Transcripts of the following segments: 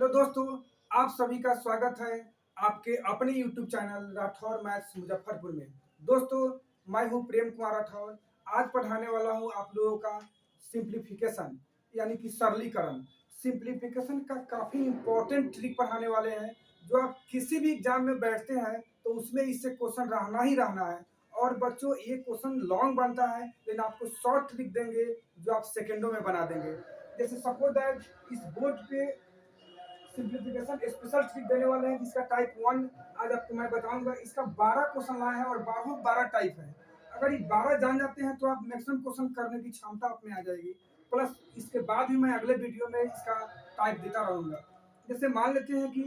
Hello दोस्तों, आप सभी का स्वागत है आपके अपने YouTube channel Rathore maths Muzaffarpur में। दोस्तों, मैं हूं प्रेम कुमार राठौर। आज पढ़ाने वाला हूं आप लोगों का सिंप्लीफिकेशन यानी कि सरलीकरण। सिंप्लीफिकेशन का काफ़ी इंपॉर्टेंट ट्रिक पढ़ाने वाले हैं, जो आप किसी भी एग्जाम में बैठते हैं तो उसमें इससे क्वेश्चन रहना ही रहना है। और बच्चों, ये क्वेश्चन लॉन्ग बनता है लेकिन आपको शॉर्ट ट्रिक देंगे जो आप सेकेंडों में बना देंगे। जैसे सपोज दैट इस बोर्ड पे सिंप्लीफिकेशन स्पेशल ट्रिक देने वाले हैं जिसका टाइप 1 आज आपको मैं बताऊंगा। इसका 12 क्वेश्चन लाए हैं और 12 टाइप है। अगर ये 12 जान जाते हैं तो आप मैक्सिमम क्वेश्चन करने की क्षमता आप में आ जाएगी। प्लस इसके बाद भी मैं अगले वीडियो में इसका टाइप देता रहूंगा। जैसे मान लेते हैं कि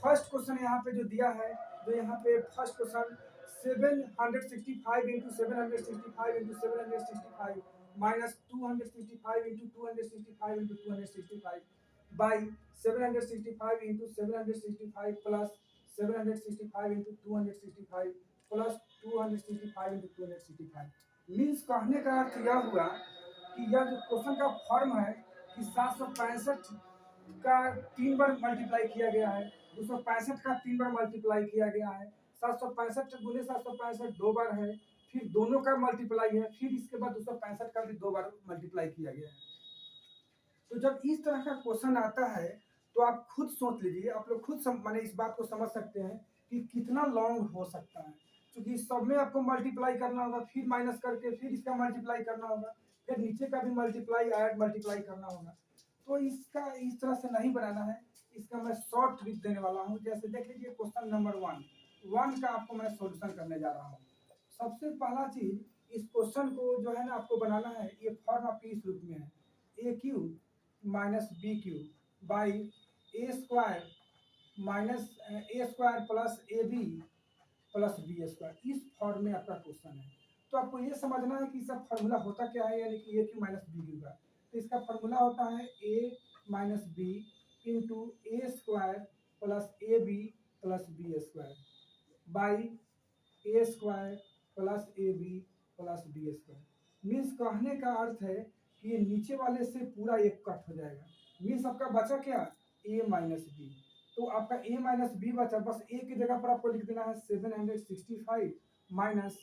फर्स्ट क्वेश्चन यहाँ पे जो दिया है, जो यहाँ पे first question 765 into 765 into 765 minus 265 into 265 into 265 by 765 into 765 plus 765 into 265 plus 265 into 265 means कहने का अर्थ यह हुआ कि यह जो क्वेश्चन का फॉर्म है कि 765 का 3 बार मल्टीप्लाई किया गया है, 265 का 3 बार मल्टीप्लाई किया गया है, 765 गुने 765 2 बार है, फिर दोनों का मल्टीप्लाई है, फिर इसके बाद 265 का भी 2 बार मल्टीप्लाई किया गया है। तो जब इस तरह का क्वेश्चन आता है तो आप खुद सोच लीजिए, आप लोग खुद माने इस बात को समझ सकते हैं कि कितना लॉन्ग हो सकता है, क्योंकि सब में आपको मल्टीप्लाई करना होगा, फिर माइनस करके फिर इसका मल्टीप्लाई करना होगा, फिर नीचे का भी मल्टीप्लाई ऐड मल्टीप्लाई करना होगा। तो इसका इस तरह से नहीं बनाना है, इसका मैं शॉर्ट ट्रिक देने वाला हूँ। जैसे देख लीजिए क्वेश्चन नंबर 1 का आपको मैं सोल्यूशन करने जा रहा हूँ। सबसे पहला चीज, इस क्वेश्चन को जो है ना आपको बनाना है, ये फॉर्म आपकी इस रूप में है, a cube minus b cube by a square minus a square plus a b plus B square. इस फॉर्म में आपका क्वेश्चन है। तो आपको ये समझना है कि इसका फॉर्मूला होता क्या है, यानी कि a cube minus b cube का। तो इसका फॉर्मूला होता है a minus b into a square plus a b plus B square by a square plus a b plus B square. Means कहने का अर्थ है कि ये नीचे वाले से पूरा एक कट हो जाएगा। मीन्स आपका बचा क्या, ए माइनस बी। तो आपका ए माइनस बी बचा, बस ए की जगह पर आपको लिख देना है 765 माइनस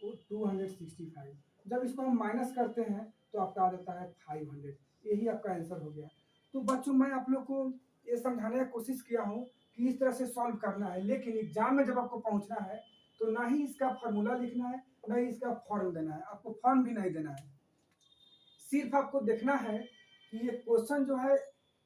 265। जब इसको हम माइनस करते हैं तो आपका आ जाता है 500। यही आपका आंसर हो गया। तो बच्चों, मैं आप लोग को ये समझाने की कोशिश किया हूँ कि इस तरह से सॉल्व करना है, लेकिन एग्जाम में जब आपको पहुंचना है तो ना ही इसका फॉर्मूला लिखना है, ना ही इसका फॉर्म देना है, आपको फॉर्म भी नहीं देना है। सिर्फ आपको देखना है कि ये क्वेश्चन जो है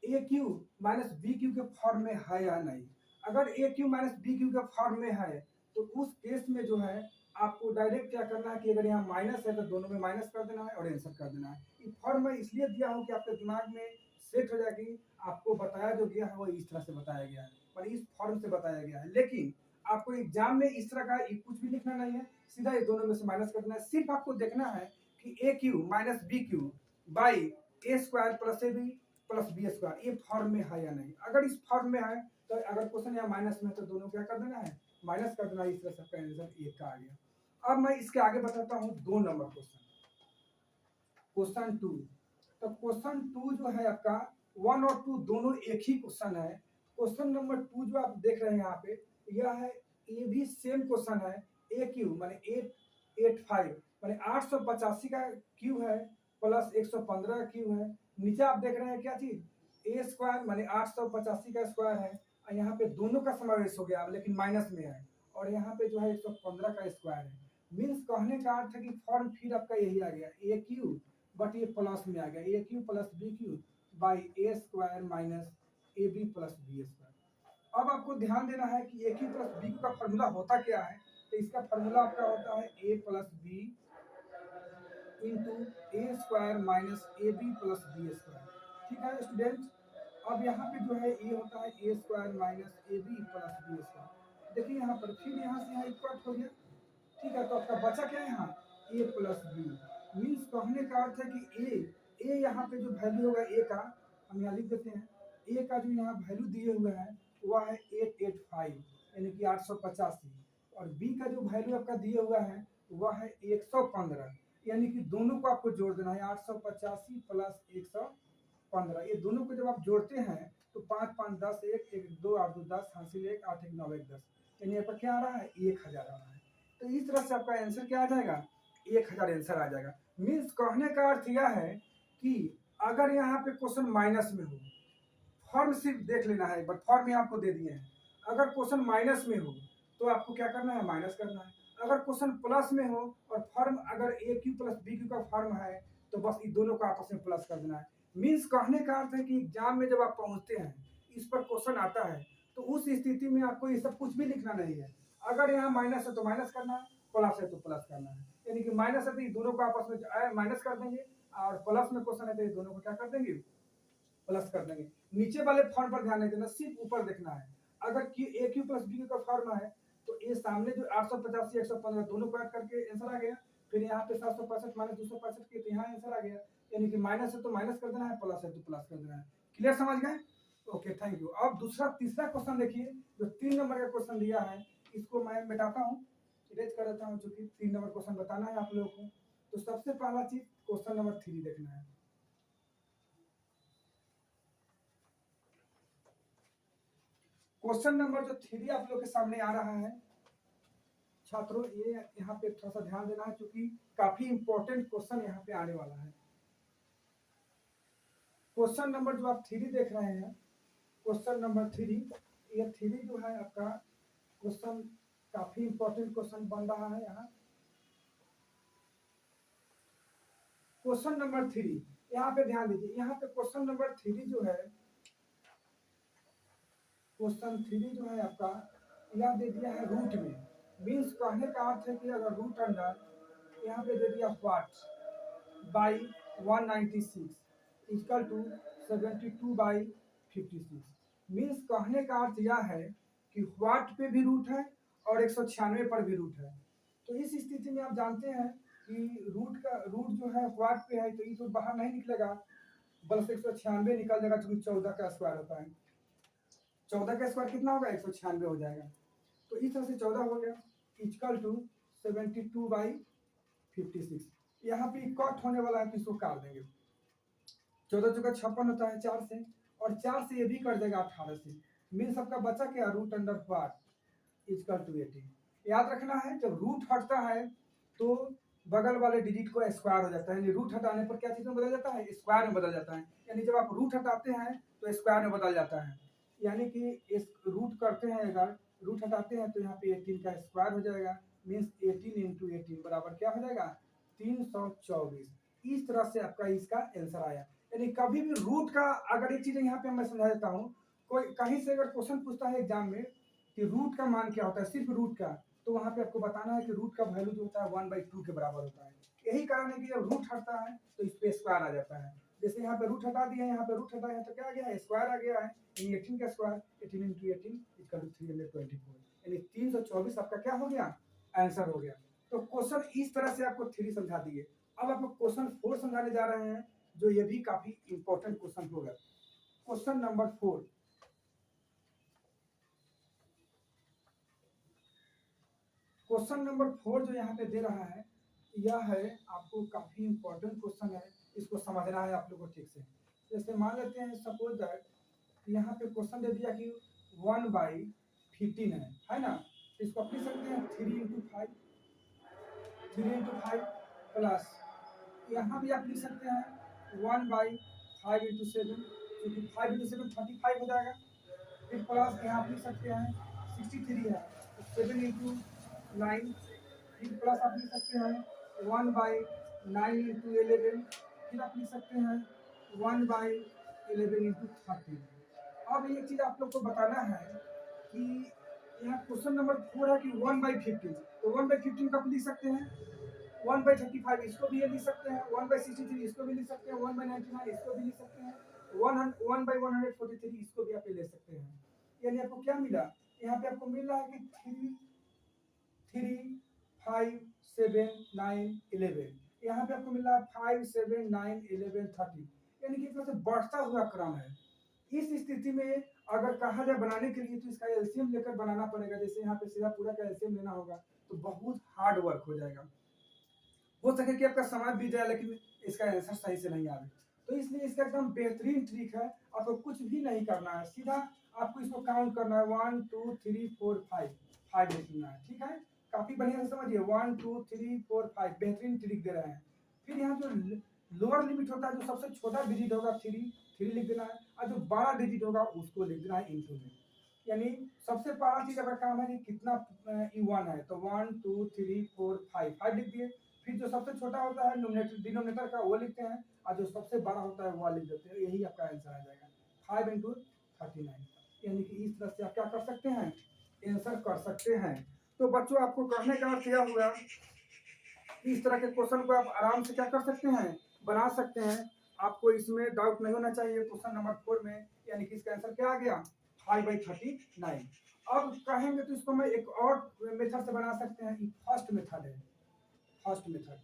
a cube minus b Q के फॉर्म में है या नहीं। अगर ए क्यू माइनस बी क्यू के फॉर्म में है तो उस केस में जो है आपको डायरेक्ट क्या करना है कि अगर यहाँ माइनस है तो दोनों में माइनस कर देना है और आंसर कर देना है। ये फॉर्म मैं इसलिए दिया हूँ कि आपके दिमाग में सेट हो जाएगी। आपको बताया जो गया है वो इस तरह से बताया गया है और इस फॉर्म से बताया गया है, लेकिन आपको एग्जाम में इस तरह का कुछ भी लिखना नहीं है, सीधा ये दोनों में से माइनस कर देना है। सिर्फ आपको देखना है कि a cube minus b cube by a square plus a b plus B square ये फॉर्म में है या नहीं। अगर इस फॉर्म में है तो अगर क्वेश्चन यहाँ माइनस में है तो दोनों क्या कर देना है, माइनस कर देना है। इस तरह से आपका आंसर एक का आ गया। अब मैं इसके आगे बताता हूँ 2 नंबर क्वेश्चन, क्वेश्चन 2। तो क्वेश्चन 2 जो है आपका 1 और 2 दोनों एक ही क्वेश्चन है। क्वेश्चन नंबर 2 जो आप देख रहे हैं यहाँ पे, यह है, ये भी सेम क्वेश्चन है। ए क्यू माने 885 माने 885 का क्यू है प्लस 115 का क्यू है। नीचे आप देख रहे हैं क्या चीज, ए स्क्वायर माने 885 का स्क्वायर है और यहाँ पे दोनों का समावेश हो गया लेकिन माइनस में है, और यहाँ पे जो है 115 का स्क्वायर है। मीन्स कहने का अर्थ है कि फॉर्म फिर आपका यही आ गया, ए क्यू बट ये प्लस में आ गया, a cube plus b cube by a square minus a b plus B square. अब आपको ध्यान देना है कि ए क्यू प्लस बी का फॉर्मूला होता क्या है। तो इसका फॉर्मूला आपका होता है a plus b into a square minus a b plus B square. ठीक है स्टूडेंट। अब यहाँ पे जो है ए होता है a square minus a b plus B square. देखिए यहाँ पर फिर यहाँ से यहाँ इक्वल हो गया। ठीक है, तो आपका बचा क्या है यहाँ, ए प्लस बी। मीन्स कहने का अर्थ है कि ए यहाँ पे जो वैल्यू होगा ए का, हम यहाँ लिख देते हैं, ए का जो यहाँ वैल्यू दिए हुए हैं वह है 885 यानी कि 885, और बी का जो वैल्यू आपका दिए हुआ है वह है 115 यानी कि दोनों को आपको जोड़ देना है, 885 प्लस 115। ये दोनों को जब आप जोड़ते हैं तो 5 5 10 1 1 2 8 2 10 हासिल 1 8 1 9 1 10, यानी यहाँ पर क्या आ रहा है 1000 आ रहा है। तो इस तरह से आपका आंसर क्या आ जाएगा 1000 आंसर आ जाएगा। मीन्स कहने का अर्थ यह है कि अगर यहाँ पे क्वेश्चन माइनस में हो, फॉर्म सिर्फ देख लेना है, बट फॉर्म में आपको दे दिए हैं। अगर क्वेश्चन माइनस में हो तो आपको क्या करना है माइनस करना है। अगर क्वेश्चन प्लस में हो और फॉर्म अगर ए क्यू प्लस बी क्यू का फॉर्म है तो बस इन दोनों को आपस में प्लस कर देना है। मीन्स कहने का अर्थ है कि एग्जाम में जब आप पहुंचते हैं इस पर क्वेश्चन आता है तो उस स्थिति में आपको ये सब कुछ भी लिखना नहीं है। अगर यहाँ माइनस है तो माइनस करना है, प्लस है तो प्लस करना है। यानी कि माइनस है तो ये दोनों को आपस में माइनस कर देंगे और प्लस में क्वेश्चन है तो ये दोनों को क्या कर देंगे प्लस कर देंगे। नीचे वाले फॉर्म पर ध्यान नहीं देना, सिर्फ ऊपर देखना है। अगर ए क्यू प्लस बी क्यू का फॉर्म है तो ये सामने जो 885 115 दोनों को ऐड करके आंसर आ गया। फिर यहाँ पे 765 माइनस 265 के तो यहाँ आंसर आ गया। यानी कि माइनस है तो माइनस कर देना है, प्लस है तो प्लस कर देना है। क्लियर समझ गए? Okay thank you. अब दूसरा तीसरा क्वेश्चन देखिए जो 3 नंबर का क्वेश्चन दिया है, इसको मैं मिटाता हूँ, इरेज कर देता हूँ चूंकि 3 नंबर क्वेश्चन बताना है आप लोगों को। तो सबसे पहला चीज क्वेश्चन नंबर 3 देखना है। क्वेश्चन नंबर जो 3 आप लोग के सामने आ रहा है छात्रों, ये यहाँ पे थोड़ा सा ध्यान देना है क्योंकि काफी इंपॉर्टेंट क्वेश्चन यहाँ पे आने वाला है। क्वेश्चन नंबर जो आप 3 देख रहे हैं, क्वेश्चन नंबर 3, ये 3 जो है आपका क्वेश्चन काफी इंपॉर्टेंट क्वेश्चन बन रहा है यहाँ। क्वेश्चन नंबर 3 यहाँ पे ध्यान दीजिए। यहाँ पे क्वेश्चन नंबर 3 जो है, क्वेश्चन 3 जो है आपका यह दे दिया है रूट में। मीन्स कहने का अर्थ है कि अगर रूट अंडर यहाँ पे दे दिया what by 196 equal to 72 by 56। Means कहने का अर्थ यह है कि व्हाट पे भी रूट है और 196 पर भी रूट है। तो इस स्थिति में आप जानते हैं कि रूट जो है व्हाट पे है तो ये तो बाहर नहीं निकलेगा, बल्कि 196 निकल जाएगा क्योंकि 14 का स्क्वायर होता है। 14 का स्क्वायर कितना होगा 196 हो जाएगा। तो इस तरह से 14 हो गया इक्वल टू 72 बाई 56। यहाँ पे कट होने वाला है तो इसको काट देंगे। 14 चौका 56 होता है 4 से, और 4 से ये भी कट जाएगा 18 से। मीन सबका बचा क्या root under what equal to 18। याद रखना है जब रूट हटता है तो बगल वाले डिजिट को स्क्वायर हो जाता है, यानी रूट हटाने पर क्या चीज में बदल जाता है स्क्वायर में बदल जाता है। यानी जब आप रूट हटाते हैं तो स्क्वायर में बदल जाता है। यानी कि इस रूट करते हैं, अगर रूट हटाते हैं तो यहाँ पे 18 का स्क्वायर हो जाएगा। मीन्स 18 इंटू 18 बराबर क्या हो जाएगा 324। इस तरह से आपका इसका आंसर आया। यानी कभी भी रूट का, अगर एक चीज यहाँ पे मैं समझा देता हूँ, कोई कहीं से अगर क्वेश्चन पूछता है एग्जाम में कि रूट का मान क्या होता है, सिर्फ रूट का, तो वहां पे आपको बताना है कि रूट का वैल्यू जो होता है 1/2 के बराबर होता है। यही कारण है कि जब रूट हटता है तो इस पे स्क्वायर आ जाता है। जैसे यहाँ पे रूट हटा दिया, यहाँ पे रूट हटाया तो क्या आ गया स्क्वायर आ गया है। यानी 18 का स्क्वायर 18 इंटू 18 इक्वल टू 324, यानी 324 आपका क्या हो गया आंसर हो गया। तो क्वेश्चन इस तरह से आपको 3 समझा दिए। अब आपको क्वेश्चन 4 समझाने जा रहे हैं जो ये भी काफी इंपॉर्टेंट क्वेश्चन होगा। क्वेश्चन नंबर 4, क्वेश्चन नंबर 4 जो यहाँ पे दे रहा है यह है आपको काफी इंपॉर्टेंट क्वेश्चन है, इसको समझना है आप लोग को ठीक से। जैसे मान लेते हैं सपोज दैट यहाँ पे क्वेश्चन दे दिया कि 1/15 है ना, तो इसको आप लिख सकते हैं 3 इंटू 5, 3 इंटू 5 प्लस यहाँ भी आप लिख सकते हैं 1/5 इंटू 7, क्योंकि 5 इंटू 7 35 हो जाएगा। फिर प्लस यहाँ आप लिख सकते हैं 63 है तो 7 इंटू 9, फिर प्लस आप लिख सकते हैं 1/9 इंटू 11, फिर आप लिख सकते हैं 1/11 इंटू 13। अब एक चीज आप लोग को बताना है कि यहाँ क्वेश्चन नंबर 4 है कि 1/15, तो 1/15 का आप लिख सकते हैं 1/35 इसको भी ये लिख सकते हैं, 1/63 इसको भी लिख सकते हैं, 1/99 इसको भी लिख सकते हैं, 1/143 इसको भी आप ले सकते हैं। यानी आपको क्या मिला, यहाँ पे आपको मिल रहा है कि 3 3 5 7 9 11, यहाँ पे आपको मिल रहा है 5 7 9 11 30, यानी कि इस तरह से बढ़ता हुआ क्रम है। इस स्थिति में अगर कहा जाए बनाने के लिए तो इसका एलसीएम लेकर बनाना पड़ेगा। जैसे यहाँ पे सीधा पूरा का एलसीएम लेना होगा तो बहुत हार्ड वर्क हो जाएगा। हो सके कि आपका समय बीत जाए लेकिन इसका आंसर सही से नहीं आए। तो इसलिए इसका एकदम बेहतरीन ट्रिक है। आपको कुछ भी नहीं करना है, सीधा आपको इसको काउंट करना है 1 2 3 4 5 5 लिखना है। ठीक है, काफी बढ़िया से समझिए 1 2 3 4 5 बेहतरीन ट्रिक दे रहे हैं। फिर यहाँ जो लोअर लिमिट होता है, जो सबसे छोटा डिजिट होगा 3 लिख देना है, और जो बड़ा डिजिट होगा उसको लिख देना है इंटू में। यानी सबसे पहला चीज अगर काम है कि कितना वन है, तो 1 2 3 4 5 5 लिख दिए। फिर जो सबसे छोटा होता है डिनोमिनेटर का वो लिखते हैं, और जो सबसे बड़ा होता है वो लिख देते हैं। यही आपका आंसर आ जाएगा 5 इंटू 39। यानी कि इस तरह से आप क्या कर सकते हैं, आंसर कर सकते हैं। तो बच्चों आपको करने का अर्थ यह हुआ, इस तरह के क्वेश्चन को आप आराम से क्या कर सकते हैं, बना सकते हैं। आपको इसमें डाउट नहीं होना चाहिए। क्वेश्चन नंबर 4 में यानी कि इसका आंसर क्या आ गया, 5/39। अब कहेंगे तो इसको मैं एक और मेथड से बना सकते हैं। फर्स्ट मेथड है, फर्स्ट मेथड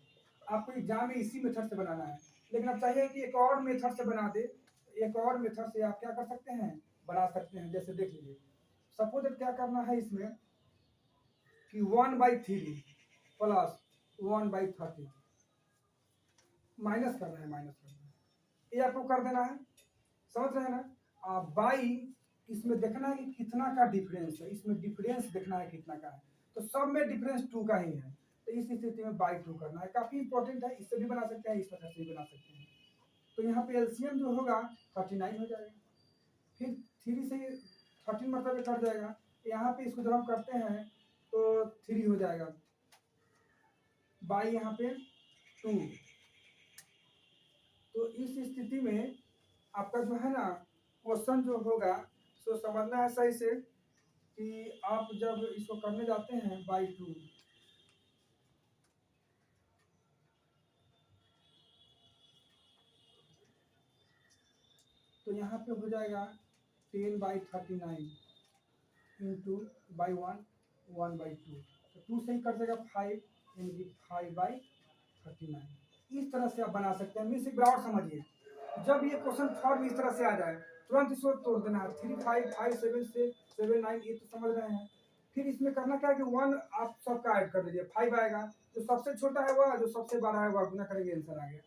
आपको एग्जाम में इसी मेथड से बनाना है, लेकिन अब चाहिए कि एक और मेथड से बना दे। एक और मेथड से आप क्या कर सकते हैं, बना सकते हैं। जैसे देख लीजिए, सपोज क्या करना है इसमें कि 1/3 प्लस 1/30 माइनस करना है, माइनस करना है, ये आपको कर देना है। समझ रहे हैं ना। बाई इसमें देखना है कि कितना का डिफरेंस है, इसमें डिफरेंस देखना है कितना का है, तो सब में डिफरेंस 2 का ही है। तो इस स्थिति में बाई 2 करना है, काफी इंपॉर्टेंट है। इससे भी बना सकते हैं, इस वजह से भी बना सकते हैं। तो यहाँ पे एलसीएम जो होगा 39 हो जाएगा। फिर 3 से 13 मतलब कट जाएगा। यहाँ पे इसको जब हम करते हैं तो 3 हो जाएगा, बाई यहाँ पे 2। तो इस स्थिति में आपका जो है ना क्वेश्चन जो होगा, सो समझना है सही से कि आप जब इसको करने जाते हैं बाई 2, तो यहाँ पे हो जाएगा 10/39 इंटू बाई 1 1/2। तो 2 से ही कर देगा 5, यानी कि 5/39। इस तरह से आप बना सकते हैं। मीन्स एक बार और समझिए, जब ये क्वेश्चन फॉर्म इस तरह से आ जाए, तुरंत इसको तोड़ देना है। 3 5 5 7 से 7 9, ये तो समझ रहे हैं। फिर इसमें करना क्या है कि 1 आप सबका ऐड कर लीजिए, 5 आएगा। जो सबसे छोटा है वह, जो सबसे बड़ा है वह गुना करेंगे, आंसर आ गया।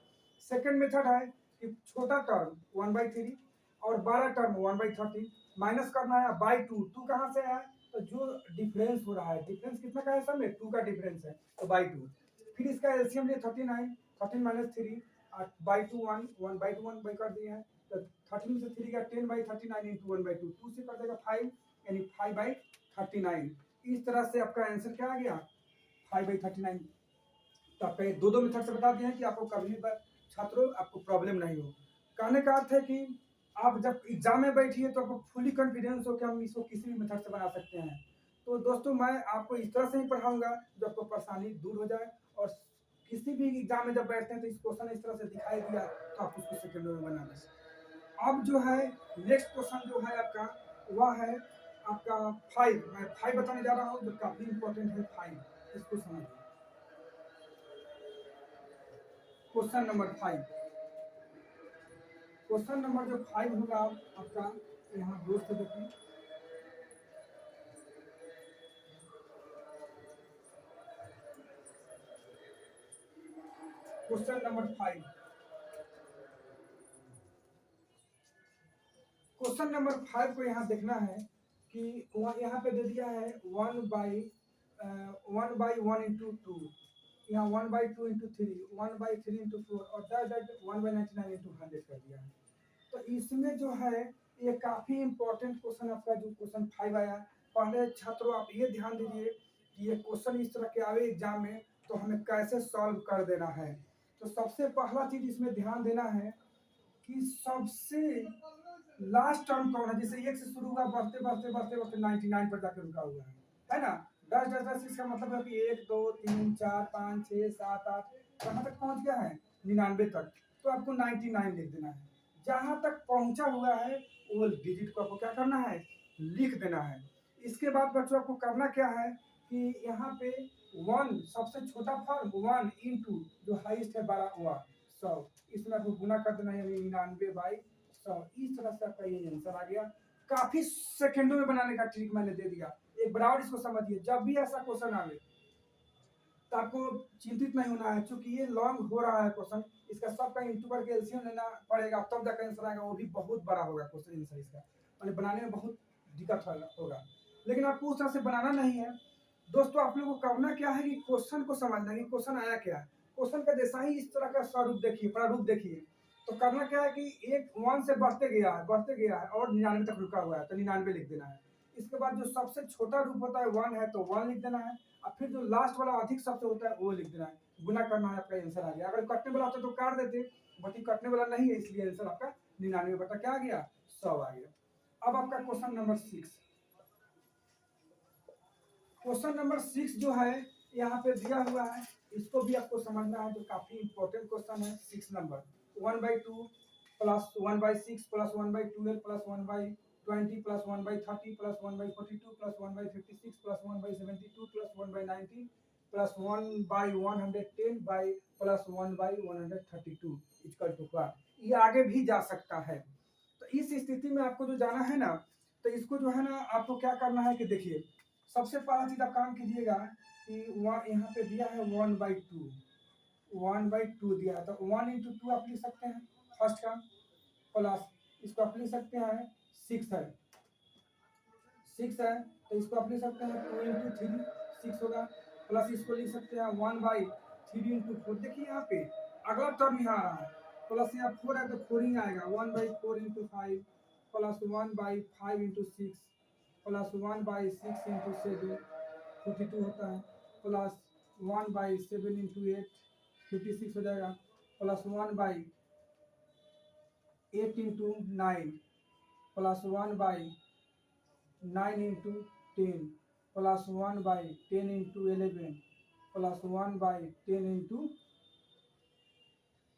सेकेंड मेथड है कि छोटा टर्म 1/3 और बड़ा टर्म 1/30 माइनस करना है बाई 2। 2 कहाँ से है, तो जो डिफरेंस हो रहा है, डिफरेंस कितना का है, सब में 2 का डिफरेंस है, तो बाई 2। फिर इसका एलसीएम लिए 39, 13 माइनस 3 बाई 2 1 1/2 1 बाई कर दिए हैं। तो 13 से 3 का 10/39 इंटू 1/2, 2 से कर देगा 5, यानी 5/39। इस तरह से आपका आंसर क्या आ गया, 5/39। तो आपका ये दो मेथड से बता दिए हैं कि आपको कभी भी छात्रों आपको प्रॉब्लम नहीं हो। कहने का अर्थ है कि आप जब एग्जाम में बैठिए तो आपको फुली कॉन्फिडेंस हो कि हम इसको किसी भी मेथड से बना सकते हैं। तो दोस्तों मैं आपको इस तरह से ही पढ़ाऊंगा जो आपको परेशानी दूर हो जाए। और किसी भी एग्जाम में जब बैठते हैं तो इस क्वेश्चन इस तरह से दिखाई दिया तो आप उसको सेकेंडों में बना दें। अब जो है नेक्स्ट क्वेश्चन जो है आपका, वह है आपका 5। मैं 5 बताने जा रहा हूँ जो काफी इंपॉर्टेंट है। 5 इसको समझिए। क्वेश्चन नंबर 5, क्वेश्चन नंबर जो 5 होगा आपका, यहाँ दोस्त देखें, क्वेश्चन नंबर 5, क्वेश्चन नंबर 5 को यहाँ देखना है कि यहाँ पे दे दिया है 1/1 इंटू 2, यहाँ 1/2 इंटू 3, 1/3 इंटू 4, और दैट 1/99 इंटू 100 कर दिया है। तो इसमें जो है ये काफी इंपॉर्टेंट क्वेश्चन आपका जो क्वेश्चन 5 आया। पहले छात्रों आप ये ध्यान दीजिए कि ये क्वेश्चन इस तरह के आवे एग्जाम में तो हमें कैसे सॉल्व कर देना है। तो सबसे पहला चीज इसमें ध्यान देना है कि सबसे लास्ट टर्म कौन है, जैसे एक से शुरू हुआ, बढ़ते बढ़ते बढ़ते बढ़ते 99 पर जाकर रुका हुआ है ना। 10 10 10 इसका मतलब है कि 1 2 3 4 5 6 7 8 कहाँ तक पहुंच गया है, 99 तक। तो आपको 99 लिख देना है। जहां तक पहुंचा हुआ है वो डिजिट को आपको क्या करना है, लिख देना है। इसके बाद बच्चों आपको करना क्या है कि यहाँ पे 1 सबसे छोटा फॉर्म 1 इंटू जो हाईएस्ट है 12 हुआ 100, इसमें आपको गुना कर देना है, 99/100। इस तरह से आपका ये आंसर आ गया। काफी सेकंडों में बनाने का ट्रिक मैंने दे दिया। एक बार और इसको समझिए, जब भी ऐसा क्वेश्चन आवे तो आपको चिंतित नहीं होना है, क्योंकि ये लॉन्ग हो रहा है क्वेश्चन, इसका सबका इंटू करके एलसीएम लेना पड़ेगा, तब जाकर आंसर आएगा, वो भी बहुत बड़ा होगा क्वेश्चन आंसर इसका, यानी बनाने में बहुत दिक्कत होगा। लेकिन आपको उस तरह से बनाना नहीं है दोस्तों। आप लोगों को करना क्या है कि क्वेश्चन को समझना कि क्वेश्चन आया क्या है। क्वेश्चन का जैसा ही इस तरह का स्वरूप देखिए, प्रारूप देखिए, तो करना क्या है कि एक 1 से बढ़ते गया है और 99 तक रुका हुआ है, तो 99 लिख देना है। इसके बाद जो सबसे छोटा रूप होता है 1 है, तो 1 लिख देना है, और फिर जो लास्ट वाला अधिक शब्द होता है वो लिख देना है। गुना करना है, आपका आंसर आ गया। अगर कटने वाला होता तो काट देते, बट ये कटने वाला नहीं है, इसलिए आंसर आपका 99 बटा क्या आ गया, 100 आ गया। अब आपका क्वेश्चन नंबर 6, क्वेश्चन नंबर 6 जो है यहाँ पे दिया हुआ है, इसको भी आपको समझना है, जो काफी इंपॉर्टेंट क्वेश्चन है। 6 number 1/2 plus 1/6 plus 1/12 plus 1/20 plus 1/30 plus 1/42 plus 1/56 plus 1/72 plus 1/90 plus 1/110 by plus 1/132 equal to क्या, ये आगे भी जा सकता है। तो इस स्थिति में आपको जो जाना है ना, तो इसको जो है ना आपको क्या करना है कि देखिए, सबसे पहला चीज आप काम कीजिएगा कि यहाँ पे दिया है 1/2, 1/2 दिया है, तो 1 इंटू 2 आप लिख सकते हैं फर्स्ट का, प्लस इसको आप लिख सकते हैं 6 है, 6 है, तो इसको आप लिख सकते हैं 2 इंटू 3 6 होगा, प्लस इसको लिख सकते हैं 1/3 इंटू 4। देखिए यहाँ पे अगला टर्म यहाँ आ रहा है, प्लस यहाँ 4 है तो 4 ही आएगा, 1/4 into 5 plus 1/5 into 6 plus 1/6 into 7 42 होता है, प्लस 1/7 इंटू 8 56 हो जाएगा, plus 1/8 into 9 plus 1/9 into 10 plus 1/10 into 11 plus 1/10 into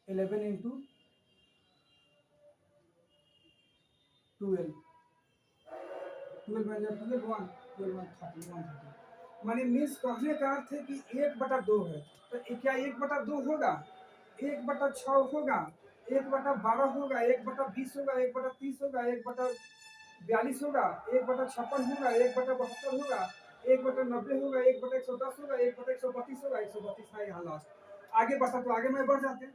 11 into 12 12 बन जाए 12 1 12 1 30 130, माने मीन्स कहने का अर्थ है कि 1/2 है, तो क्या 1/2 होगा, 1/6 होगा, 1/12 होगा, 1/20 होगा, 1/30 होगा, 1/42 होगा, 1/56 होगा, 1/72 होगा, 1/90 होगा, 1/110 होगा, 1/132 होगा, 132 है यहाँ लास्ट। आगे बढ़ता तो आगे में बढ़ जाते हैं।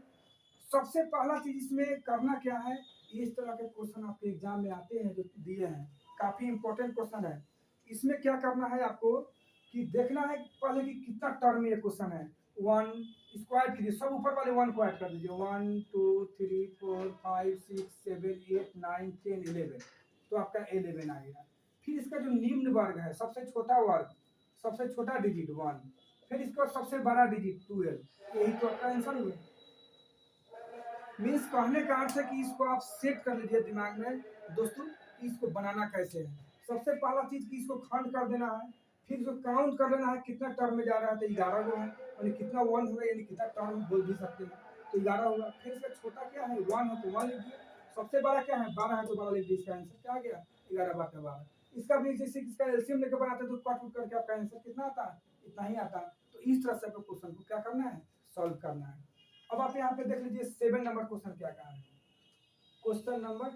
सबसे पहला चीज इसमें करना क्या है, इस तरह के क्वेश्चन आपके एग्जाम में आते हैं जो दिए हैं, काफी इंपॉर्टेंट क्वेश्चन है। इसमें क्या करना है आपको कि देखना है पहले कि कितना टर्म में ये क्वेश्चन है। 1 इसको ऐड कीजिए, सब ऊपर वाले 1 को ऐड कर दीजिए, 1 2 3 4 5 6 7 8 9 10 11, तो आपका 11 आ गया। फिर इसका जो निम्न वर्ग है, सबसे छोटा वर्ग, सबसे छोटा डिजिट 1, फिर इसका सबसे बड़ा डिजिट 12, यही तो आपका आंसर हुआ। मीन्स कहने का अर्थ है कि इसको आप सेट कर लीजिए दिमाग में दोस्तों कि इसको बनाना कैसे है। सबसे पहला चीज कि इसको खंड कर देना है, फिर जो काउंट कर लेना है कितना टर्म में जा रहा है, तो 11 गो है, यानी कितना 1 होगा, यानी कितना टर्म बोल भी सकते हैं, तो 11 होगा। फिर इसका छोटा क्या है 1 है, तो 1 लिख दिया। सबसे बड़ा क्या है 12 है, तो 12 लिख दिया। इसका आंसर क्या आ गया 11/12। इसका भी जैसे इसका एलसीएम लेकर बनाते हैं तो कट उठ करके आपका आंसर कितना आता है, इतना ही आता है। तो इस तरह से आपको क्वेश्चन को क्या करना है, सॉल्व करना है। अब आप यहाँ पे देख लीजिए 7 नंबर क्वेश्चन क्या कहा है। क्वेश्चन नंबर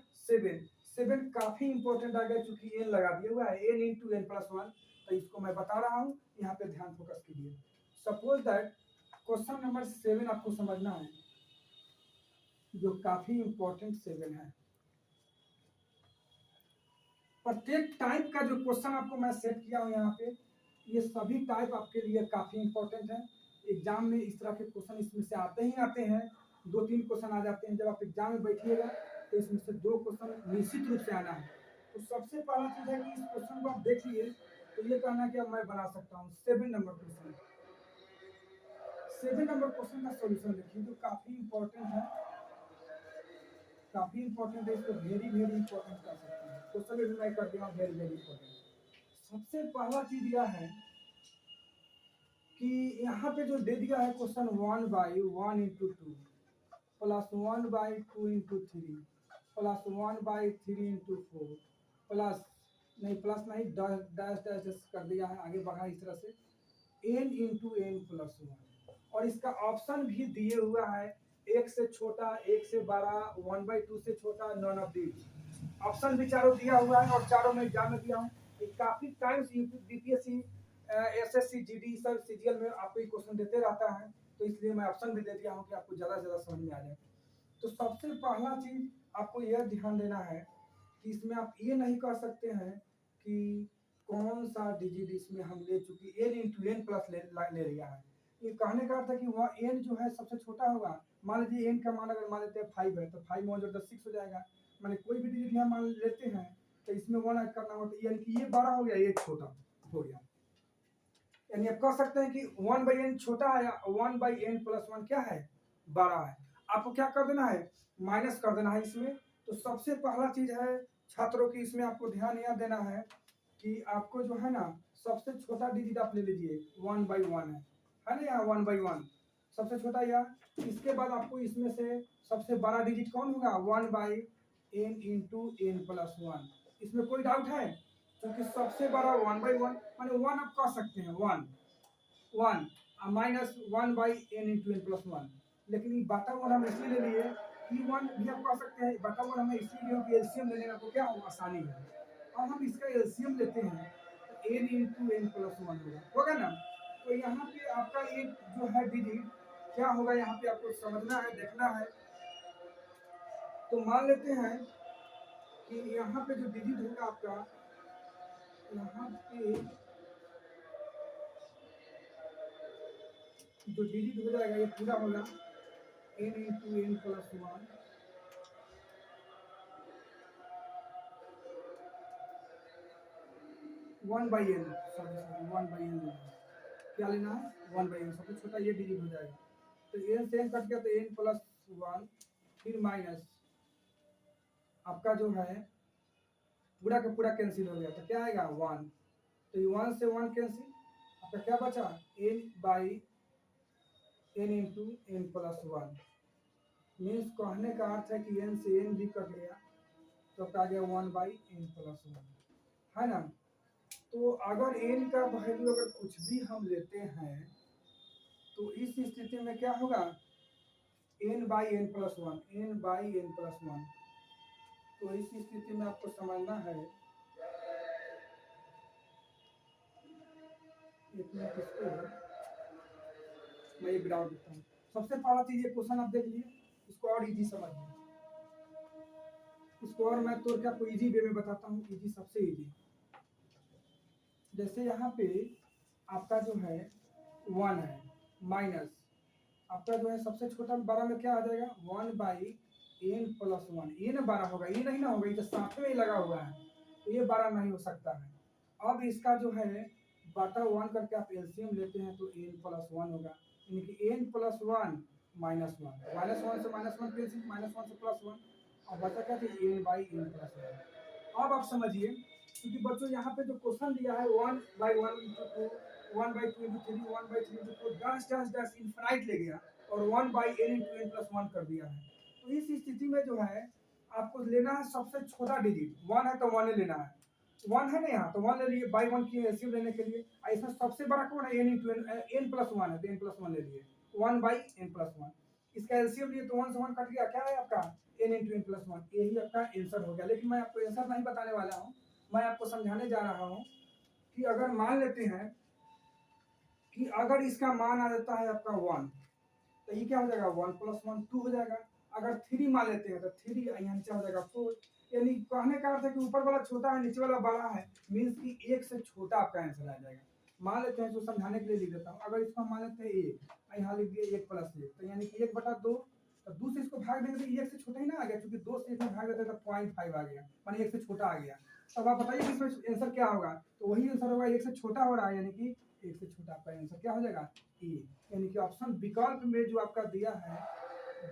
7 काफी इंपॉर्टेंट आ गया, चूंकि एन लगा दिया हुआ है, एन इंटू एन प्लस 1, तो इसको मैं बता रहा हूँ, यहाँ पे ध्यान फोकस कीजिए। सपोज दैट क्वेश्चन नंबर 7 आपको समझना है, जो काफी इंपॉर्टेंट 7 है। प्रत्येक टाइप का जो क्वेश्चन आपको मैं सेट किया हूँ यहाँ पे, ये सभी टाइप आपके लिए काफी इंपॉर्टेंट है। एग्जाम में इस तरह के क्वेश्चन इसमें से आते ही आते हैं, 2-3 क्वेश्चन आ जाते हैं। जब आप एग्जाम में बैठिएगा तो इसमें से 2 क्वेश्चन निश्चित रूप से आना है। तो सबसे पहला चीज है कि इस क्वेश्चन को आप देखिए, तो ये कहना कि अब मैं बना सकता हूँ 7 नंबर क्वेश्चन। 7 नंबर क्वेश्चन का सोल्यूशन देखिए, जो काफी इंपॉर्टेंट है, काफी इंपॉर्टेंट है, इसको वेरी वेरी इंपॉर्टेंट कर सकते हैं। क्वेश्चन भी मैं कर दिया हूँ वेरी वेरी इंपॉर्टेंट। सबसे पहला चीज यह है कि यहाँ पे जो दे दिया है question 1/1 into 2 plus 1/2 into 3 plus 1/3 into 4 plus plus नहीं डैश डैश डैश कर दिया है, आगे बढ़ा इस तरह से n इंटू एन प्लस 1, और इसका ऑप्शन भी दिए हुआ है, एक से छोटा, एक से बड़ा, 1/2 से छोटा, नॉन ऑफ दीज। ऑप्शन भी चारों दिया हुआ है और चारों में एग्जाम में दिया हूँ। काफी टाइम्स बीपीएससी एसएससी जीडी सब सीजीएल में आपको ये क्वेश्चन देते रहता है, तो इसलिए मैं ऑप्शन भी दे दिया हूँ कि आपको ज़्यादा से ज़्यादा समझ में आ जाए। तो सबसे पहला चीज़ आपको यह ध्यान देना है कि इसमें आप ये नहीं कह सकते हैं कि कौन सा डिजिट इसमें हम ले चुके एन इंटू एन प्लस ले लिया है। ये कहने का अर्थ है कि वह एन जो है सबसे छोटा होगा। मान लीजिए एन का मान अगर मान लेते हैं 5 है, तो 5 में जो 6 हो जाएगा। माने कोई भी डिजिट यहाँ मान लेते हैं तो इसमें 1 ऐड करना हो, तो यानी कि ये बड़ा हो गया, ये छोटा हो गया। यानी आप कह सकते हैं कि 1/n छोटा है या 1/n+1 क्या है, बड़ा है। आपको क्या कर देना है, माइनस कर देना है इसमें। तो सबसे पहला चीज है छात्रों की, इसमें आपको ध्यान यह देना है कि आपको जो है ना सबसे छोटा डिजिट आप ले लीजिए 1/1 है ना, यहाँ 1/1 सबसे छोटा यह। इसके बाद आपको इसमें से सबसे बड़ा डिजिट कौन होगा, 1/n इंटू n+1। इसमें कोई डाउट है, क्योंकि सबसे बड़ा 1/1 माने 1 आप कह सकते हैं, 1 माइनस 1/n इंटू n+1। लेकिन ये बटा 1 हम इसलिए ले लिए कि 1 भी आप कह सकते हैं, बटा 1 हमें इसलिए लिया कि एलसीएम लेने का तो क्या होगा, आसानी है। अब हम इसका एलसीएम लेते हैं तो n इंटू n+1 होगा ना। तो यहाँ पे आपका एक जो है डिजिट क्या होगा, यहाँ पे आपको समझना है, देखना है। तो मान लेते हैं कि यहाँ पे जो डिजिट होगा आपका, यहाँ पे जो डिजिट हो जाएगा ये पूरा होगा n into n+1 1/n, sorry 1/n लेना है। क्या लेना है, 1/n, सबसे छोटा ये डिजिट हो जाएगा। तो n से n कट गया तो n+1, फिर माइनस आपका जो है पूरा का पूरा कैंसिल हो गया, तो क्या आएगा 1। तो ये 1 से 1 कैंसिल, आपका क्या बचा, n/n इंटू n+1। मीन्स कहने का अर्थ है कि n से n भी कट गया, तो क्या आ गया 1/n+1, है ना। तो अगर n का वैल्यू अगर कुछ भी हम लेते हैं तो इस स्थिति में क्या होगा, n/n+1, n/n+1। तो इस स्थिति में आपको समझना है, एक मिनट इसको मैं ये ग्राउंड देता हूँ। सबसे पहला चीज ये क्वेश्चन आप देख लिए, इसको और इजी समझिए। इसको और मैं तोड़ के आपको इजी वे में बताता हूँ, इजी सबसे इजी। जैसे यहाँ पे आपका जो है 1 है, माइनस आपका जो है सबसे छोटा बड़ा में क्या आ जाएगा, 1/n+1। ये ना बड़ा होगा, ये नहीं ना होगा, ये तो साथ में ही लगा हुआ है, तो ये बड़ा नहीं हो सकता है। अब इसका जो है बटा 1 करके आप एलसीएम लेते हैं तो n+1 होगा, यानी कि n+1 -1, -1 से -1 कैंसिल, -1 से +1, और बचा क्या था, n/n+1। अब आप समझिए, क्योंकि बच्चों यहाँ पे जो क्वेश्चन दिया है 1/1 into 2, 1/2 into 3, 1/3 into 4, dash dash dash infinite ले गया और 1/n इंटू n+1 कर दिया है। तो इस स्थिति में जो है आपको लेना है सबसे छोटा डिजिट, 1 है तो 1 ही लेना है, 1 है ना यहाँ, तो 1 ले लिए बाई 1 की एलसीएम लेने के लिए। इसमें सबसे बड़ा कौन है, n इंटू n+1 है, तो n+1 ले लिए 1/n+1। इसका एलसीएम लिए तो 1 से 1 कट गया, क्या है आपका n इंटू n+1। यही आपका आंसर हो गया। लेकिन मैं आपको आंसर नहीं बताने वाला हूँ, मैं आपको समझाने जा रहा हूँ कि अगर मान लेते हैं कि अगर इसका मान आ जाता है आपका 1, तो ये क्या हो जाएगा, 1+1 2 हो जाएगा। अगर 3 मान लेते हैं तो 3 यहाँ नीचे हो जाएगा 4। यानी कहने का अर्थ है कि ऊपर वाला छोटा है, नीचे वाला बड़ा है, मीन्स कि 1 से छोटा आपका आंसर आ जाएगा। मान लेते हैं, तो समझाने के लिए लिख देता हूँ। अगर इसको मान लेते हैं 1, यहाँ लिख दिए 1+1, तो यानी कि 1/2, तो 2 से इसको भाग देंगे तो 1 से छोटा ही ना आ गया, क्योंकि 2 से इसमें भाग देते तो 0.5 आ गया, मानी 1 से छोटा आ गया। अब आप बताइए कि इसमें आंसर क्या होगा, तो वही आंसर होगा, 1 से छोटा हो रहा है, यानी कि 1 से छोटा आपका आंसर क्या हो जाएगा, ए। यानी कि ऑप्शन विकल्प में जो आपका दिया है,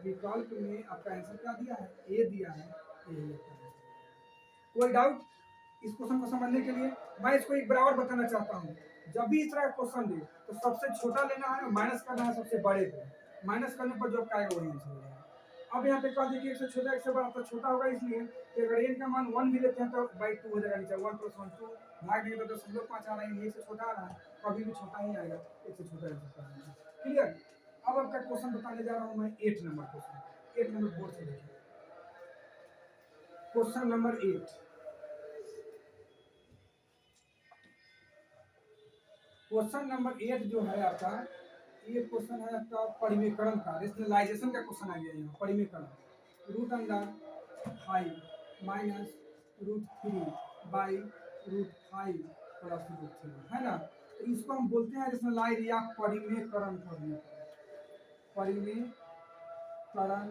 विकल्प में आपका आंसर क्या दिया है, ए दिया है, ए आपका आंसर। कोई डाउट इस क्वेश्चन को समझने के लिए? मैं इसको एक बराबर बताना चाहता हूँ, जब भी इस तरह का क्वेश्चन दे तो सबसे छोटा लेना है, माइनस करना है सबसे बड़े को, माइनस करने पर जो आपका आएगा वही आंसर हो जाएगा। अब यहाँ पे कह दीजिए 1 से छोटा 1 से बड़ा, तो छोटा होगा, इसलिए कि अगर n का मान 1 भी लेते हैं तो /2 हो जाएगा, नीचे 1+1 2, भाग देंगे तो 0.5 आ रहा है, 1 से छोटा आ रहा है, कभी भी छोटा ही आएगा, 1 से छोटा आएगा। क्लियर? अब आपका क्वेश्चन बताने जा रहा हूँ मैं 8 नंबर क्वेश्चन, 8 नंबर बोर्ड से देखिए। क्वेश्चन नंबर 8, क्वेश्चन नंबर 8 जो है आपका, ये क्वेश्चन है आपका परिमेयकरण का, रेशनलाइजेशन का क्वेश्चन आ गया यहाँ। परिमेयकरण root under 5 minus root 3 by root 5 plus root 3 है ना। तो इसको हम बोलते हैं रेशनलाइज या परिमेयकरण। परिमेयकरण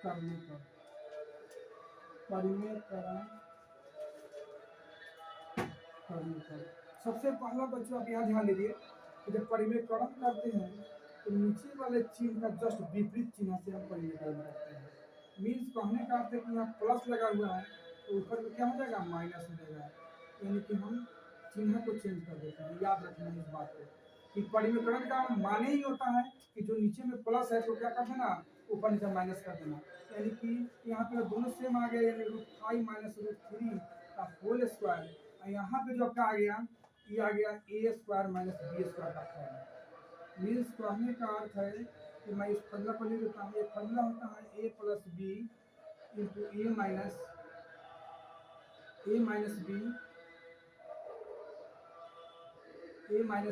करने पर, परिमेयकरण करने पर सबसे पहला बच्चों आप यहाँ ध्यान दीजिए कि जब परिमेयकरण करते हैं तो नीचे वाले चिन्ह का जस्ट विपरीत चिन्ह से हम परिमेयकरण करते हैं। मीन्स कहने का अर्थ है कि यहाँ प्लस लगा हुआ है तो ऊपर में क्या हो जाएगा, माइनस हो जाएगा। यानी कि हम चिन्ह को चेंज कर देते हैं। याद रखना है इस बात को कि परिमेयकरण का माने ही होता है कि जो नीचे में प्लस है तो क्या कर देना, ऊपर नीचे माइनस कर देना। यानी कि यहाँ पे दोनों सेम आ गए, यानी रूट 5 माइनस रूट 3 का होल स्क्वायर। यहाँ पे जो आपका आ गया, ये आ गया ए स्क्वायर माइनस बी स्क्वायर का फॉर्म। मीन्स कहने का अर्थ है कि मैं इस फॉर्मूला को लिख देता हूँ। ये फॉर्मूला होता है a plus b into a minus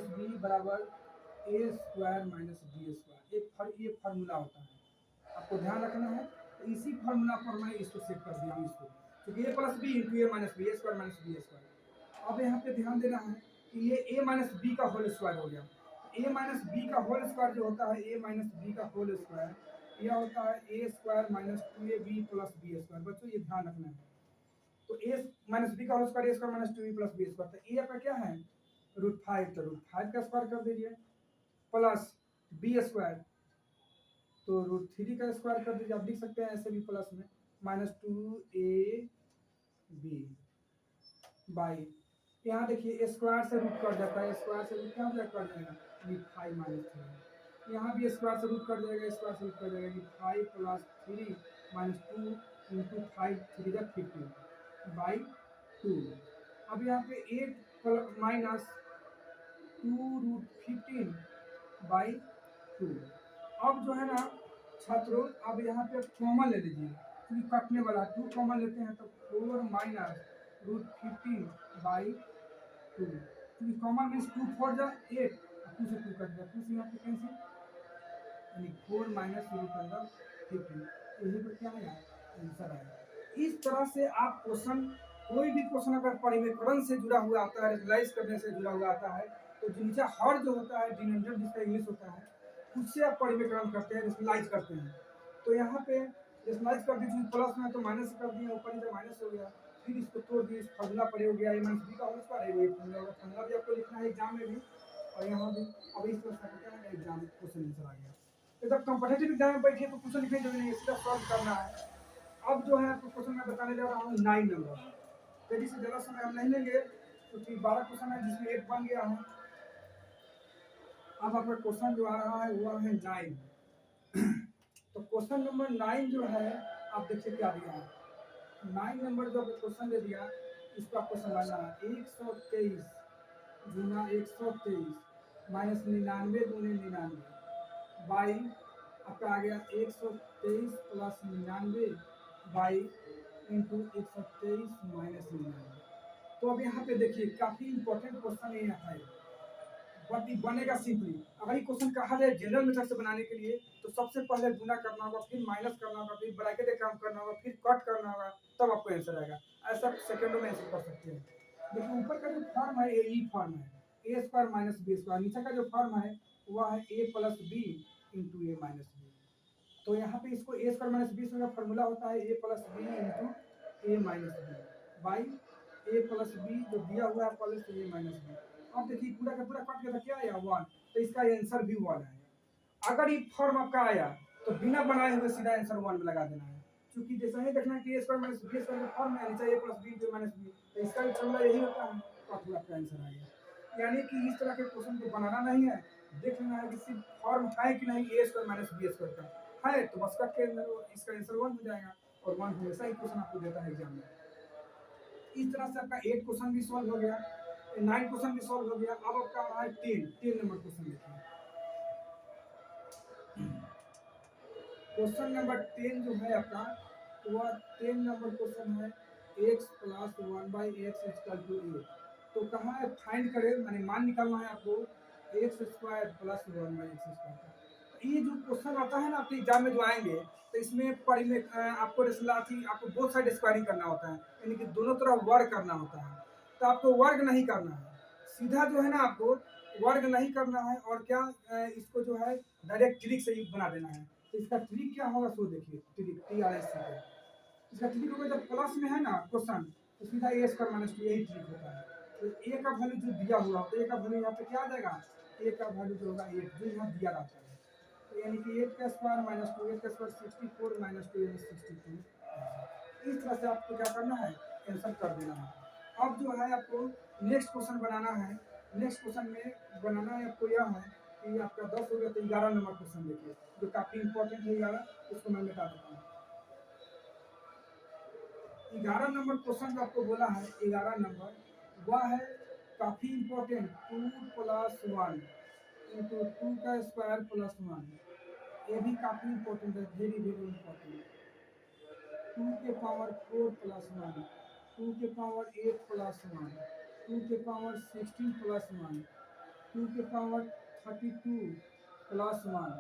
B बराबर ए स्क्वायर माइनस बी स्क्वायर। ये फार्मूला होता है, आपको ध्यान रखना है। तो इसी फार्मूला पर मैं इसको सेट कर दिया इसको, क्योंकि a plus b into a minus b, a square minus b square. अब यहाँ पे ध्यान देना है कि ये ए माइनस बी का होल स्क्वायर हो गया। ए माइनस बी का होल स्क्वायर जो होता है, ए माइनस बी का होल स्क्वायर यह होता है a square minus 2ab plus B square. बच्चों ये ध्यान रखना है। तो ए माइनस बी का होल स्क्वायर ए square minus 2b plus B square. तो ए आपका क्या है, रूट 5, तो रूट 5 का स्क्वायर कर दीजिए, प्लस बी स्क्वायर तो रूट 3 का स्क्वायर कर दीजिए। आप लिख सकते हैं ऐसे भी प्लस में, माइनस 2ab बाई, यहाँ देखिए स्क्वायर से रूट कट जाता है, स्क्वायर से रूट क्या हो जाएगा, कट जाएगा, ये 5 माइनस 3। यहाँ भी स्क्वायर से रूट कट जाएगा, स्क्वायर से रूट कट जाएगा, ये 5 प्लस 3 माइनस 2 इंटू 5 3 जा 15 बाई 2। अब यहाँ पे 8 माइनस 2 रूट 15 बाई 2। अब जो है ना छात्रों, अब यहाँ पे कॉमन ले लीजिए क्योंकि कटने वाला 2 कॉमन लेते हैं तो 4 माइनस रूट 15 बाई 2। क्योंकि कॉमन मीन्स 2 4 जा 8, 2 से 2 कट गया, 2 से यहाँ पे कैंसिल, यानी 4 माइनस रूट अंडर 15। यही तो क्या है आंसर है। इस तरह से आप क्वेश्चन, कोई भी क्वेश्चन अगर परिमेयकरण से जुड़ा हुआ आता है, रेशनलाइज करने से जुड़ा हुआ आता है, तो जो नीचे हर जो होता है डिनोमिनेटर जिसका इंग्लिश होता है, उससे आप परिमेयकरण करते हैं, रेशनलाइज करते हैं। तो यहाँ पे रेशनलाइज कर दीजिए, प्लस में तो माइनस कर दिए, ऊपर नीचे माइनस हो गया, फिर इसको तोड़ दिए, फार्मूला पर हो गया ए माइनस बी का होल स्क्वायर है। ये फार्मूला भी आपको लिखना है एग्जाम में भी, और यहाँ भी। अब इस तरह से क्या है, एग्जाम क्वेश्चन आंसर आ गया। तो जब कॉम्पिटिटिव एग्जाम में बैठिए तो क्वेश्चन लिखने जरूरी नहीं है, सीधा सॉल्व करना है। अब जो है आपको क्वेश्चन मैं बताने जा रहा हूँ 9 नंबर। तेजी से ज़्यादा समय हम नहीं लेंगे क्योंकि 12 क्वेश्चन है जिसमें 8 बन गया है। अब आपका क्वेश्चन जो आ रहा है वो है 9। तो क्वेश्चन नंबर 9 जो है, आप देखिए क्या दिया है। 9 नंबर जो क्वेश्चन दे दिया, इसको आपको समझना है। 123 गुना 123 माइनस 99 गुने 99 बाई आपका आ गया 123 प्लस 99 बाई इंटू 123 माइनस 99। तो अब यहाँ पे देखिए काफ़ी इंपॉर्टेंट क्वेश्चन ये है, बट ये बनेगा सिंपली। अगर ये क्वेश्चन कहा जाए जनरल मेथड से बनाने के लिए तो सबसे पहले गुना करना होगा, फिर माइनस करना होगा, फिर ब्रैकेट काम करना होगा, फिर कट करना होगा, तब आपको आंसर आएगा। ऐसा सेकंडों में आंसर कर सकते हैं। देखिए ऊपर का जो फॉर्म है ये फॉर्म है, a square minus b square. नीचे का जो फॉर्म है वह है a plus b into a minus b. तो यहाँ पे इसको a square minus b square का फॉर्मूला होता है a plus b into a minus b by a plus b जो दिया हुआ है प्लस ए माइनस बी। अब देखिए पूरा का पूरा कट के क्या आया 1, तो इसका आंसर भी 1 है। अगर ये फॉर्म आपका आया तो बिना बनाए हुए सीधा आंसर 1 में लगा देना है, क्योंकि जैसा ही देखना है कि a square minus b square का फॉर्म है, नीचे a plus b into minus b, तो इसका भी फॉर्मूला यही होता है, तो आपका आंसर आ गया। यानी कि इस तरह के क्वेश्चन को बनाना नहीं है, देख लेना है कि सिर्फ फॉर्म है कि नहीं ए स्क्वायर माइनस बी स्क्वायर का है, तो बस कट के अंदर इसका आंसर 1 हो जाएगा। और 1 हमेशा ही क्वेश्चन आपको देता है एग्जाम में। इस तरह से आपका 8 क्वेश्चन भी सॉल्व हो गया, 9 क्वेश्चन भी सॉल्व हो गया। अब आपका आ रहा है 10 नंबर क्वेश्चन देखिए। क्वेश्चन नंबर 10 जो है आपका, वह 10 नंबर क्वेश्चन है x plus 1 by x equal to a. तो कहाँ है फाइंड करें, मैंने मान निकालना है आपको x square plus one by x square. ये जो क्वेश्चन आता है ना आपके एग्जाम में जो आएंगे, तो इसमें आपको आपको बोथ साइड स्क्वायरिंग करना होता है, यानी कि दोनों तरफ वर्ग करना होता है। तो आपको वर्ग नहीं करना है, सीधा जो है ना आपको वर्ग नहीं करना है, और क्या इसको जो है डायरेक्ट ट्रिक से ही बना देना है। तो इसका ट्रिक क्या होगा सो देखिए, trick T R S C, इसका ट्रिक होगा जब प्लस में है ना क्वेश्चन, तो सीधा ए स्क्वायर माइनस टू, यही ट्रिक होता है। तो ए का वैल्यू जो दिया हुआ होता है, ए का वैल्यू यहाँ पे क्या आ जाएगा, ए का वैल्यू जो होगा 8 जो यहाँ दिया रहता है, तो यानी कि 8 का स्क्वायर माइनस टू, 8 का स्क्वायर 64 माइनस टू यानी 62। इस तरह से आपको क्या करना है, आंसर कर देना है। अब जो है आपको नेक्स्ट क्वेश्चन बनाना है। नेक्स्ट क्वेश्चन में बनाना है आपको यह है कि आपका 10 हो गया, तो 11 नंबर क्वेश्चन देखिए, जो काफ़ी इंपॉर्टेंट है 11, उसको मैं मिटा देता हूँ। 11 नंबर क्वेश्चन जो आपको बोला है, 11 नंबर वह है काफ़ी इंपॉर्टेंट, 2 प्लस 1 इंटू 2 का स्क्वायर प्लस 1। ये भी काफ़ी इंपॉर्टेंट है, वेरी वेरी इंपॉर्टेंट। 2 के पावर 4 प्लस 1, 2 के पावर 8 प्लस 1, 2 के पावर 16 प्लस 1, 2 के power 32 plus 1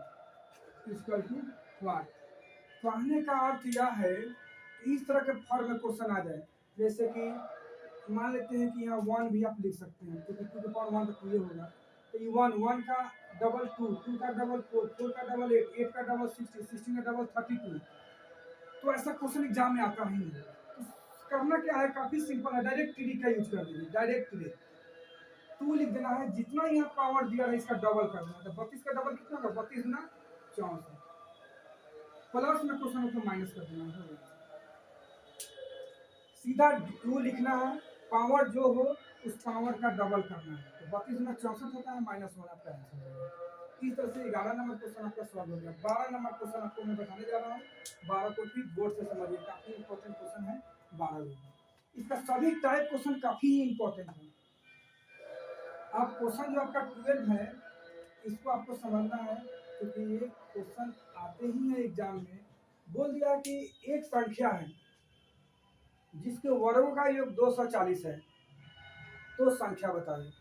equal to what. कहने का अर्थ यह है कि इस तरह के फॉर्म में क्वेश्चन आ जाए, जैसे कि मान लेते हैं कि यहाँ 1 भी आप लिख सकते हैं, क्योंकि 2 के पावर 1 तो ये होगा, तो ये 1, 1 का डबल 2, 2 का डबल 4, 4 का डबल 8, 8 का डबल 60, 16 का डबल 32। तो ऐसा क्वेश्चन एग्जाम में आता ही है। तो करना क्या है, काफ़ी सिंपल है, डायरेक्ट ट्रिक का यूज कर दीजिए, डायरेक्ट ट्रिक। 2 लिख देना है, जितना यहाँ पावर दिया है इसका डबल करना है, तो 32 का डबल कितना होगा, 32 गुना 64, प्लस में क्वेश्चन को माइनस कर देना है, सीधा 2 लिखना है, पावर जो हो उस पावर का डबल करना है, तो 32 गुना 64 होता है, -1 आपका आंसर हो जाएगा। इस तरह से 11 नंबर क्वेश्चन आपका सॉल्व हो गया। 12 नंबर क्वेश्चन आपको मैं बताने जा रहा हूँ, 12 को भी बोर्ड से समझिए, काफी इंपॉर्टेंट क्वेश्चन है 12 भी। इसका सभी टाइप क्वेश्चन काफी इंपॉर्टेंट है। आप क्वेश्चन जो आपका 12 है, इसको आपको समझना है, क्योंकि ये क्वेश्चन आते ही है एग्जाम में। बोल दिया कि एक संख्या है जिसके वर्गों का योग 240 है, तो संख्या बताएं।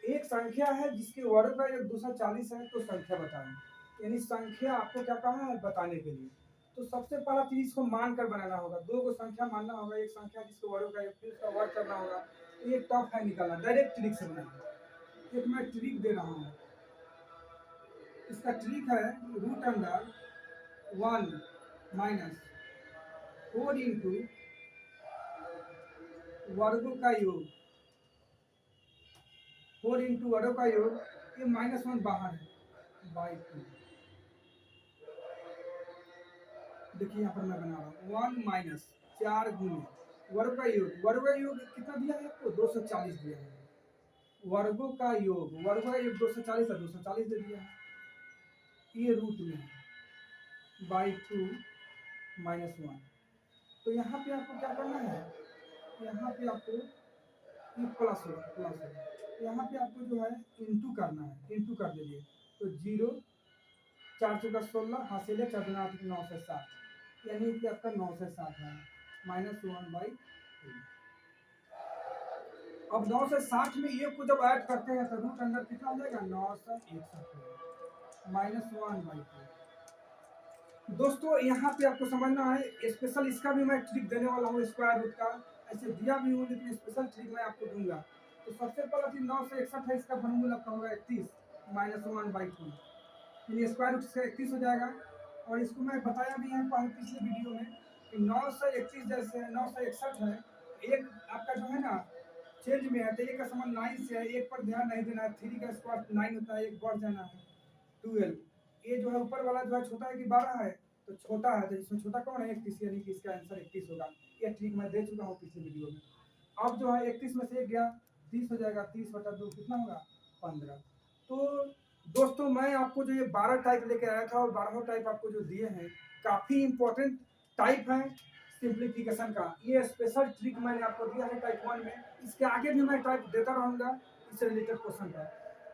एक संख्या है जिसके वर्ग का योग 240 है, तो संख्या बताएं। यानी संख्या आपको क्या कहा है बताने के लिए। तो सबसे पहला चीज इसको मानकर बनाना होगा, दो को संख्या मानना होगा, एक संख्या जिसके वर्ग का योग, फिर उसका वर्ग करना होगा। तो ये टफ है निकालना, डायरेक्ट ट्रिक से बनाएंगे। एक मैं ट्रिक दे रहा हूँ, इसका ट्रिक है रूट अंडर 1 माइनस 4 इंटू वर्गों का योग, 4 इंटू वर्गों का योग, ये -1 बाहर है बाई 2। देखिए यहाँ पर मैं बना रहा हूँ 1 माइनस 4 गुने वर्ग का योग, वर्ग का योग कितना दिया है आपको, 240 दिया है। वर्गों का योग, वर्गों का योग 240 है, 240 दे दिया है, ये रूट में है बाई 2 -1। तो यहाँ पे आपको क्या करना है, यहाँ पे आपको ये प्लस होगा, प्लस होगा, यहाँ पे आपको जो है इंटू करना है, इंटू कर दीजिए। तो 0 4 चौका 16, हासिल 4 गुना 8 9 से 7, यानी कि आपका 9 से 7 है, -1/2। अब 9 से 60 में ये को जब ऐड करते हैं तो रूट अंडर कितना हो जाएगा, 9 से 61 -1/2। दोस्तों यहाँ पे आपको समझना है, स्पेशल इसका भी मैं ट्रिक देने वाला हूँ, स्क्वायर रूट का ऐसे दिया भी हूँ, लेकिन स्पेशल ट्रिक मैं आपको दूंगा। तो सबसे पहला चीज 9 से 61 है, इसका वर्गमूल आपका होगा 31 -1/2, यानी स्क्वायर रूट से 31 हो जाएगा। और इसको मैं बताया भी है पिछले वीडियो में कि 9 से 31 जैसे 9 से 61 है, एक आपका जो है ना चेंज में है, तो एक का समान 9 से है, एक पर ध्यान नहीं देना है, 3 का स्क्वायर 9 होता है, एक बढ़ जाना है 12। ये जो है ऊपर वाला जो है छोटा है कि 12 है, तो छोटा है, तो इसमें छोटा कौन है, 31, यानी कि इसका आंसर 31 होगा। ये ट्रिक मैं दे चुका हूँ पिछले वीडियो में। अब जो है 31 में से एक गया, 30 हो जाएगा, 30/2 कितना होगा, 15। तो दोस्तों मैं आपको जो ये 12 टाइप लेके आया था, और 12 टाइप आपको जो दिए हैं, काफ़ी इंपॉर्टेंट टाइप है सिंप्लीफिकेशन का। ये स्पेशल ट्रिक मैंने आपको दिया है टाइप 1 में, इसके आगे भी मैं टाइप देता रहूँगा इससे रिलेटेड क्वेश्चन का।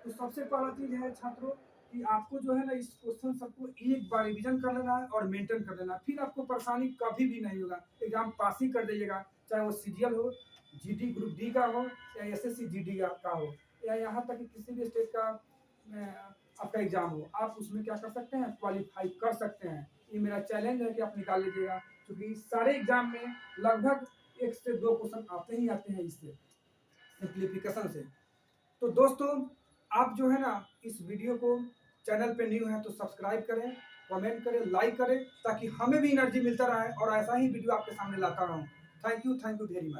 तो सबसे पहला चीज़ है छात्रों कि आपको जो है ना इस क्वेश्चन सबको एक बार रिवीजन कर लेना है और मेंटेन कर लेना है, फिर आपको परेशानी कभी भी नहीं होगा, एग्जाम पास ही कर दीजिएगा, चाहे वो सीजीएल हो, जीडी ग्रुप डी का हो या एसएससी जीडी का हो, या यहाँ तक कि किसी भी स्टेट का आपका एग्जाम हो, आप उसमें क्या कर सकते हैं, क्वालिफाई कर सकते हैं। ये मेरा चैलेंज है कि आप निकाल लीजिएगा, क्योंकि सारे एग्जाम में लगभग 1 से 2 क्वेश्चन आते ही आते हैं इससे, सिंप्लीफिकेशन से। तो दोस्तों, आप जो है ना, इस वीडियो को, चैनल पे न्यू है तो सब्सक्राइब करें, कमेंट करें, लाइक करें, ताकि हमें भी एनर्जी मिलता रहे और ऐसा ही वीडियो आपके सामने लाता रहूं। Thank you very much.